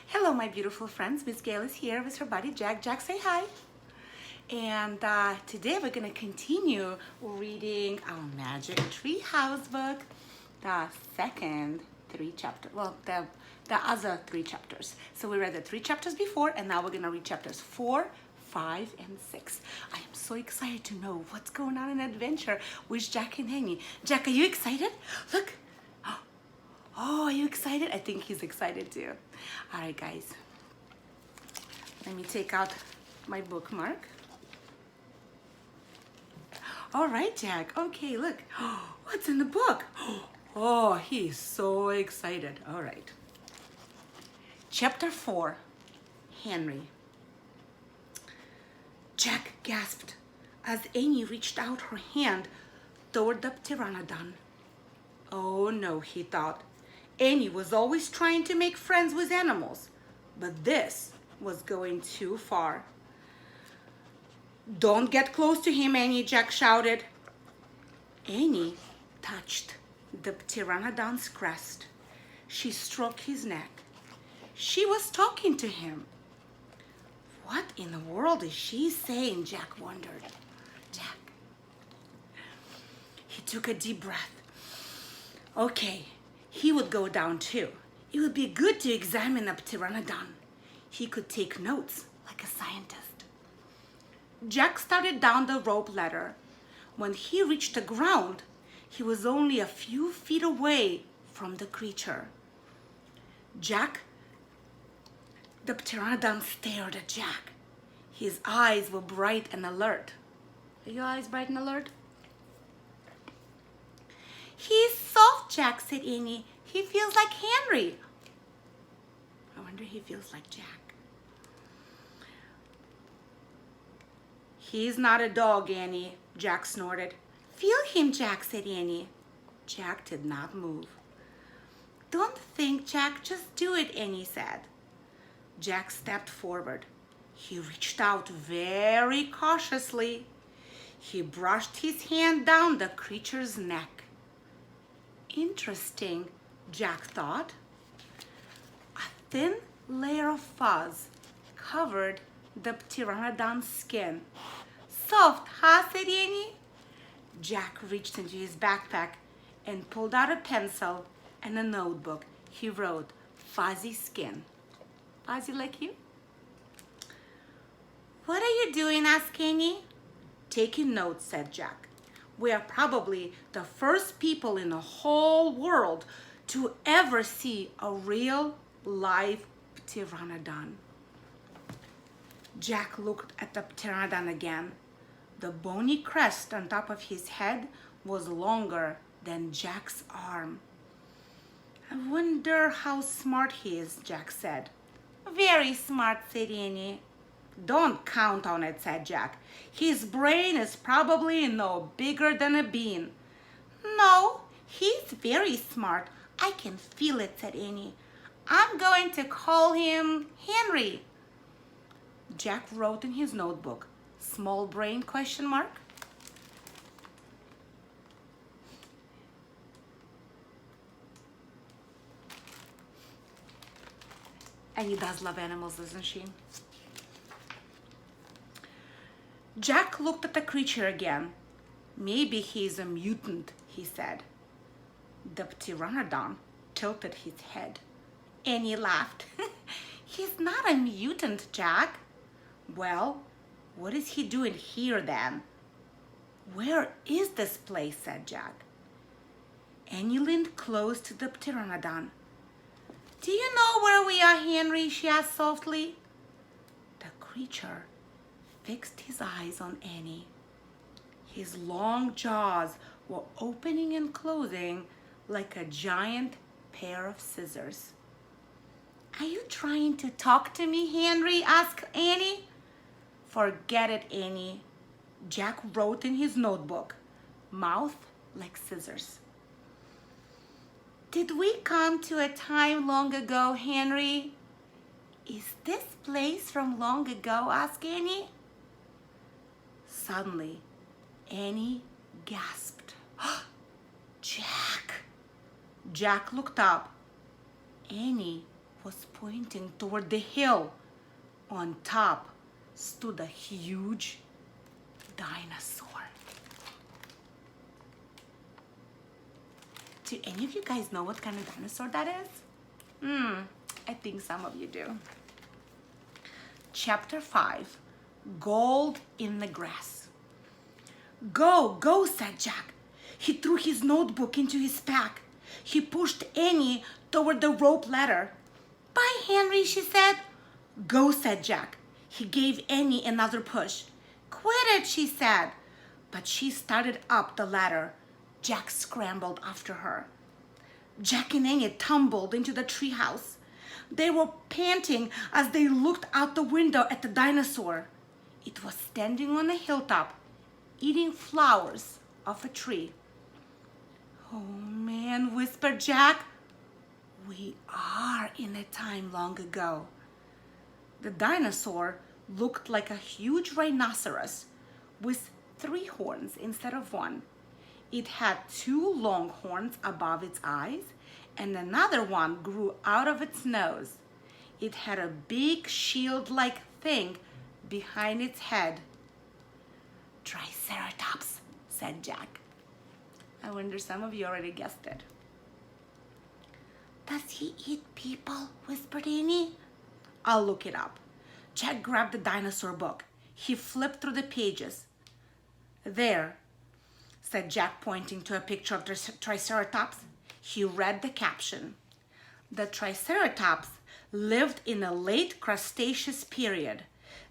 Hello, my beautiful friends. Miss Gail is here with her buddy Jack. Jack, say hi. And today we're going to continue reading our Magic Tree House book, the second three chapters. Well, the other three chapters. So we read the three chapters before, and now we're going to read chapters 4, 5, and 6. I am so excited to know what's going on in adventure with Jack and Annie. Jack, are you excited? Look. Oh, are you excited? I think he's excited too. All right, guys. Let me take out my bookmark. All right, Jack. Okay, look. What's in the book? Oh, he's so excited. All right. Chapter 4, Henry. Jack gasped as Annie reached out her hand toward the pteranodon. Oh no, he thought. Annie was always trying to make friends with animals, but this was going too far. Don't get close to him, Annie, Jack shouted. Annie touched the pteranodon's crest. She stroked his neck. She was talking to him. What in the world is she saying? Jack wondered. Jack. He took a deep breath. Okay, he would go down too. It would be good to examine a pteranodon. He could take notes like a scientist. Jack started down the rope ladder. When he reached the ground, he was only a few feet away from the creature. The pteranodon stared at Jack. His eyes were bright and alert. Are your eyes bright and alert? He's soft, Jack, said Annie. He feels like Henry. I wonder if he feels like Jack. He's not a dog, Annie, Jack snorted. Feel him, Jack, said Annie. Jack did not move. Don't think, Jack, just do it, Annie said. Jack stepped forward. He reached out very cautiously. He brushed his hand down the creature's neck. Interesting, Jack thought. A thin layer of fuzz covered the pteranodon's skin. Soft, huh, said Annie? Jack reached into his backpack and pulled out a pencil and a notebook. He wrote, fuzzy skin. Fuzzy like you? What are you doing? Asked Annie. Taking notes, said Jack. We are probably the first people in the whole world to ever see a real live pteranodon. Jack looked at the pteranodon again. The bony crest on top of his head was longer than Jack's arm. I wonder how smart he is, Jack said. Very smart, said Annie. Don't count on it, said Jack. His brain is probably no bigger than a bean. No, he's very smart. I can feel it, said Annie. I'm going to call him Henry. Jack wrote in his notebook, small brain, question mark. Annie does love animals, doesn't she? Jack looked at the creature again. Maybe he's a mutant, he said. The pteranodon tilted his head. Annie laughed. He's not a mutant, Jack. Well, what is he doing here then? Where is this place? Said Jack. Annie leaned close to the pteranodon. Do you know where we are, Henry? She asked softly. The creature fixed his eyes on Annie. His long jaws were opening and closing like a giant pair of scissors. Are you trying to talk to me, Henry? Asked Annie. Forget it, Annie. Jack wrote in his notebook, mouth like scissors. Did we come to a time long ago, Henry? Is this place from long ago? Asked Annie. Suddenly, Annie gasped. Jack! Jack looked up. Annie was pointing toward the hill. On top stood a huge dinosaur. Do any of you guys know what kind of dinosaur that is? I think some of you do. Chapter 5, Gold in the Grass. Go, go, said Jack. He threw his notebook into his pack. He pushed Annie toward the rope ladder. Bye, Henry, she said. Go, said Jack. He gave Annie another push. Quit it, she said. But she started up the ladder. Jack scrambled after her. Jack and Annie tumbled into the treehouse. They were panting as they looked out the window at the dinosaur. It was standing on a hilltop, eating flowers off a tree. Oh man, whispered Jack. We are in a time long ago. The dinosaur looked like a huge rhinoceros with 3 horns instead of 1. It had 2 long horns above its eyes, and another one grew out of its nose. It had a big shield-like thing behind its head. Triceratops, said Jack. I wonder some of you already guessed it. Does he eat people? Whispered Annie. I'll look it up. Jack grabbed the dinosaur book. He flipped through the pages. There, said Jack, pointing to a picture of the Triceratops. He read the caption. The Triceratops lived in a late Cretaceous period.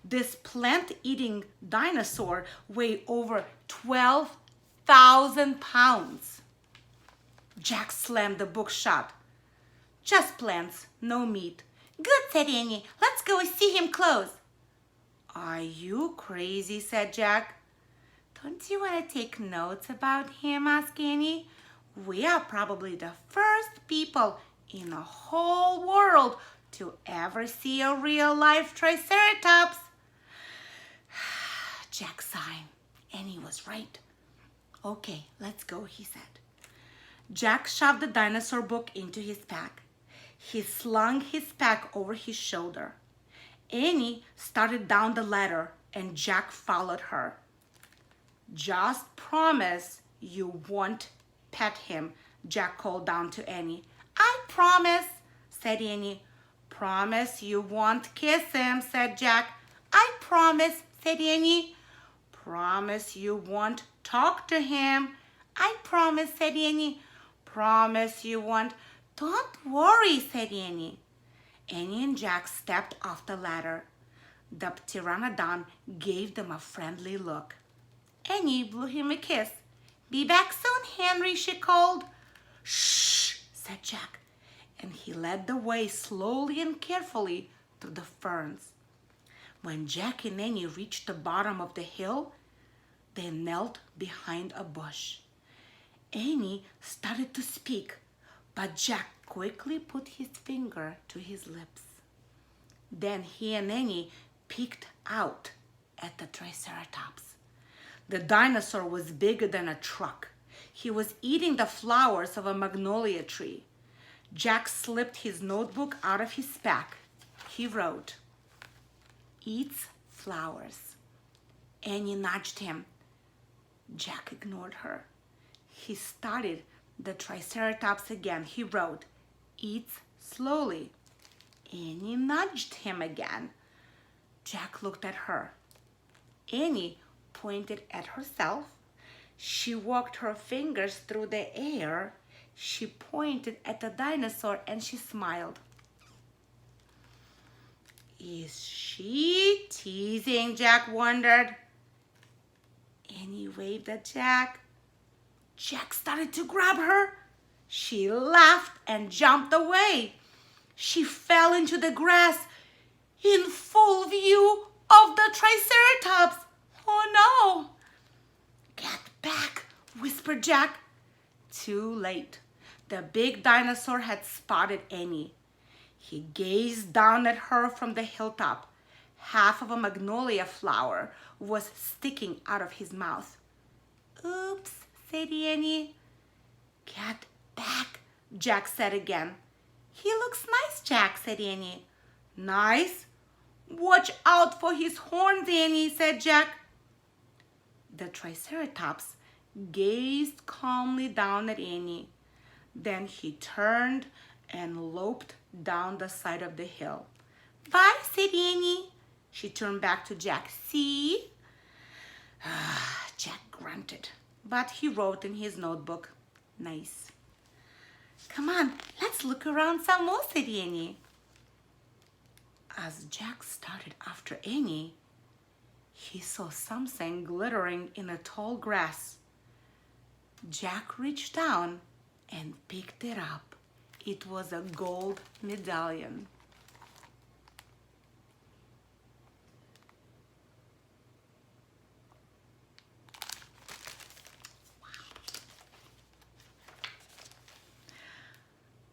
This plant-eating dinosaur weighed over 12,000 pounds. Jack slammed the book shut. Just plants, no meat. Good, said Annie. Let's go see him close. Are you crazy, said Jack. Don't you want to take notes about him, asked Annie. We are probably the first people in the whole world to ever see a real-life Triceratops. Jack sighed. Annie was right. Okay, let's go, he said. Jack shoved the dinosaur book into his pack. He slung his pack over his shoulder. Annie started down the ladder and Jack followed her. Just promise you won't pet him, Jack called down to Annie. I promise, said Annie. Promise you won't kiss him, said Jack. I promise, said Annie. Promise you won't talk to him. I promise, said Annie. Promise you won't. Don't worry, said Annie. Annie and Jack stepped off the ladder. The pteranodon gave them a friendly look. Annie blew him a kiss. Be back soon, Henry, she called. Shh, said Jack, and he led the way slowly and carefully through the ferns. When Jack and Annie reached the bottom of the hill, they knelt behind a bush. Annie started to speak, but Jack quickly put his finger to his lips. Then he and Annie peeked out at the Triceratops. The dinosaur was bigger than a truck. He was eating the flowers of a magnolia tree. Jack slipped his notebook out of his pack. He wrote, "Eats flowers." Annie nudged him. Jack ignored her. He studied the Triceratops again. He wrote, "Eats slowly." Annie nudged him again. Jack looked at her. Annie pointed at herself. She walked her fingers through the air. She pointed at the dinosaur and she smiled. Is she teasing? Jack wondered. Annie waved at Jack. Jack started to grab her. She laughed and jumped away. She fell into the grass in full view of the Triceratops. Oh no! Get back, whispered Jack. Too late. The big dinosaur had spotted Annie. He gazed down at her from the hilltop. Half of a magnolia flower was sticking out of his mouth. Oops, said Annie. Get back, Jack said again. "He looks nice, Jack," said Annie. "Nice? Watch out for his horns, Annie," said Jack. The Triceratops gazed calmly down at Annie. Then he turned and loped down the side of the hill. "Bye," said Annie. She turned back to Jack. "See?" Jack grunted, but he wrote in his notebook, "Nice." "Come on, let's look around some more," said Annie. As Jack started after Annie, he saw something glittering in the tall grass. Jack reached down and picked it up. It was a gold medallion.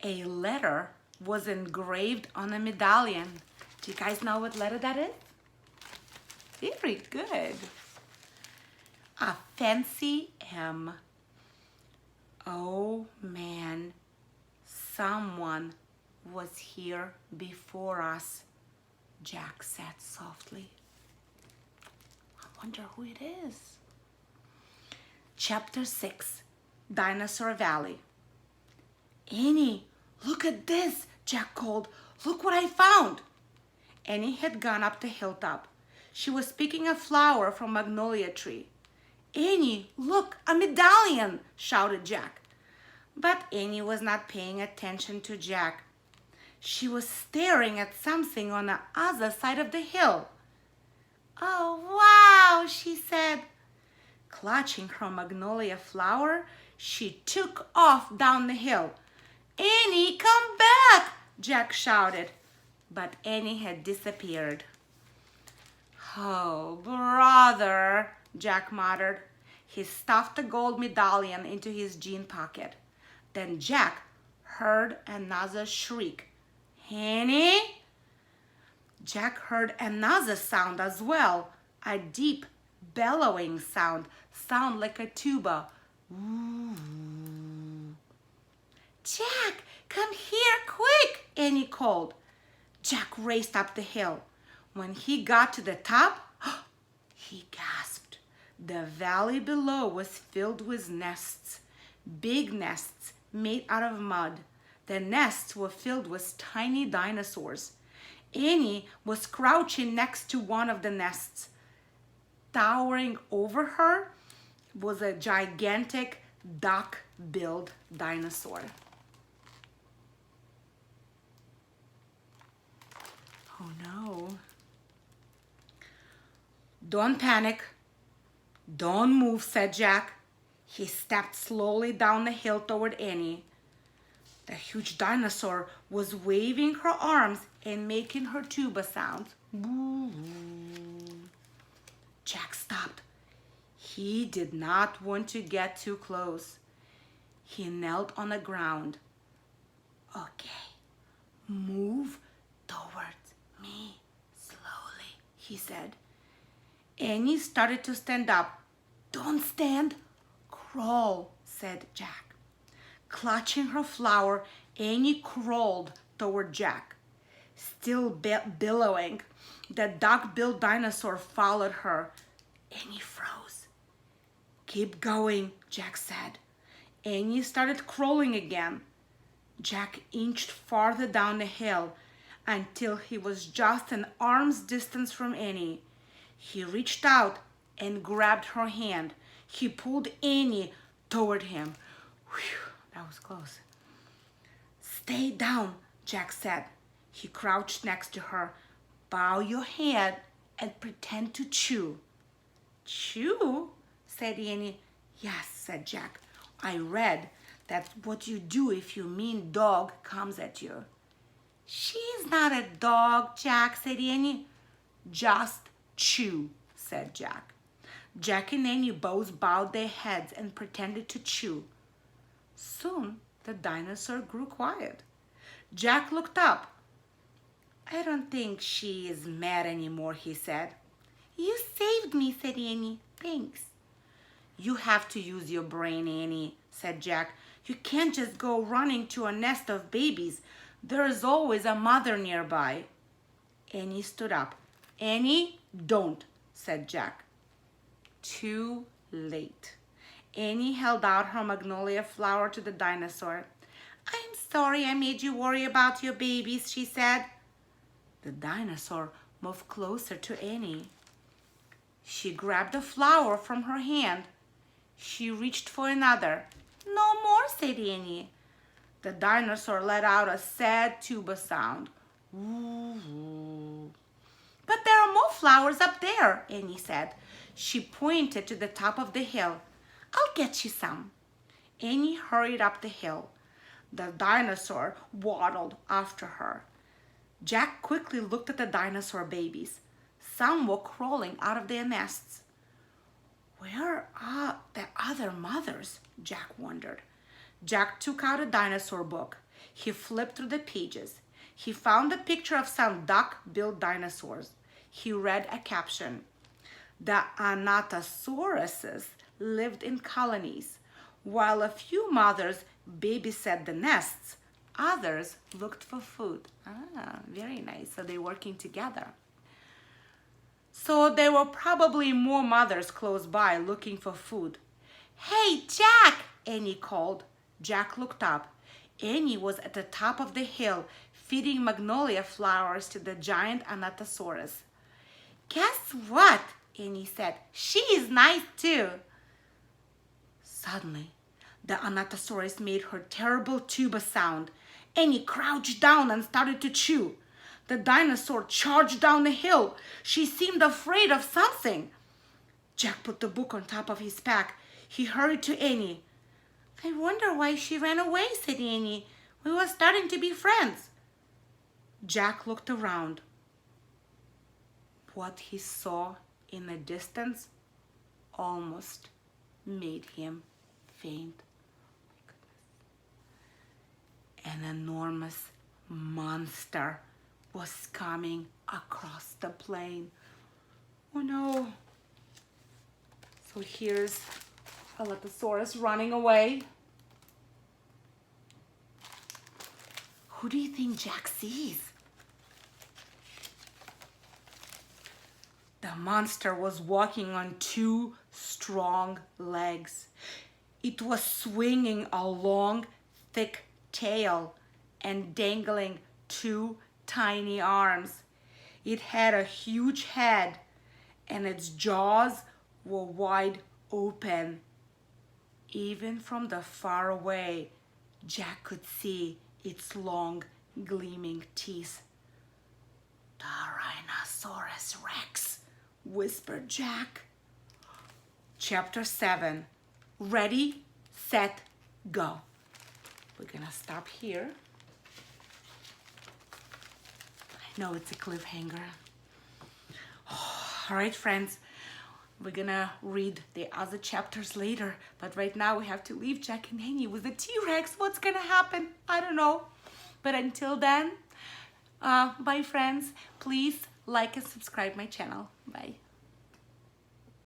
A letter was engraved on the medallion. Do you guys know what letter that is? Very good. A fancy M. "Oh man, someone was here before us," Jack said softly. I wonder who it is. Chapter 6, Dinosaur Valley. "Annie, look at this," Jack called. "Look what I found." Annie had gone up the hilltop. She was picking a flower from a magnolia tree. "Annie, look, a medallion," shouted Jack. But Annie was not paying attention to Jack. She was staring at something on the other side of the hill. "Oh, wow," she said. Clutching her magnolia flower, she took off down the hill. "Annie, come back," Jack shouted. But Annie had disappeared. "Oh, brother," Jack muttered. He stuffed the gold medallion into his jean pocket. Then Jack heard another shriek. "Annie?" Jack heard another sound as well, a deep, bellowing sound like a tuba. Ooh. "Jack, come here quick," Annie called. Jack raced up the hill. When he got to the top, he gasped. The valley below was filled with nests, big nests made out of mud. The nests were filled with tiny dinosaurs. Annie was crouching next to one of the nests. Towering over her was a gigantic duck-billed dinosaur. "Oh no." "Don't panic. Don't move," said Jack. He stepped slowly down the hill toward Annie. The huge dinosaur was waving her arms and making her tuba sounds. Jack stopped. He did not want to get too close. He knelt on the ground. "Okay, move towards me slowly," he said. Annie started to stand up. "Don't stand, crawl," said Jack. Clutching her flower, Annie crawled toward Jack. Still billowing, the duck-billed dinosaur followed her. Annie froze. "Keep going," Jack said. Annie started crawling again. Jack inched farther down the hill until he was just an arm's distance from Annie. He reached out and grabbed her hand. He pulled Annie toward him. Whew, that was close. "Stay down," Jack said. He crouched next to her. "Bow your head and pretend to chew." "Chew?" said Annie. "Yes," said Jack. "I read that's what you do if your mean dog comes at you." "She's not a dog, Jack," said Annie. "Just chew," said Jack. Jack and Annie both bowed their heads and pretended to chew. Soon the dinosaur grew quiet. Jack looked up. "I don't think she is mad anymore," he said. "You saved me," said Annie. "Thanks." "You have to use your brain, Annie," said Jack. "You can't just go running to a nest of babies. There's always a mother nearby. Annie stood up. Annie, don't, said Jack. Too late. Annie held out her magnolia flower to the dinosaur. I'm sorry I made you worry about your babies, she said. The dinosaur moved closer to Annie. She grabbed the flower from her hand. She reached for another. No more, said Annie. The dinosaur let out a sad tuba sound. Ooh. But there are more flowers up there, Annie said. She pointed to the top of the hill. I'll get you some. Annie hurried up the hill. The dinosaur waddled after her. Jack quickly looked at the dinosaur babies. Some were crawling out of their nests. Where are the other mothers? Jack wondered. Jack took out a dinosaur book. He flipped through the pages. He found a picture of some duck-billed dinosaurs. He read a caption. The Anatosauruses lived in colonies. While a few mothers babysat the nests, others looked for food. Very nice. So they're working together. So there were probably more mothers close by looking for food. Hey, Jack, Annie called. Jack looked up. Annie was at the top of the hill feeding magnolia flowers to the giant Anatosaurus. Guess what? Annie said. She is nice too. Suddenly, the Anatosaurus made her terrible tuba sound. Annie crouched down and started to chew. The dinosaur charged down the hill. She seemed afraid of something. Jack put the book on top of his pack. He hurried to Annie. I wonder why she ran away, said Annie. We were starting to be friends. Jack looked around. What he saw in the distance almost made him faint. An enormous monster was coming across the plain. Oh no. So here's Allosaurus running away. Who do you think Jack sees? The monster was walking on two strong legs. It was swinging a long, thick tail and dangling two tiny arms. It had a huge head and its jaws were wide open. Even from the far away, Jack could see its long, gleaming teeth. Tyrannosaurus Rex, whispered Jack. Chapter 7. Ready, set, go. We're gonna stop here. I know it's a cliffhanger. All right, friends. We're gonna read the other chapters later, but right now we have to leave Jack and Annie with the T-Rex. What's gonna happen? I don't know. But until then, bye friends. Please like and subscribe my channel. Bye.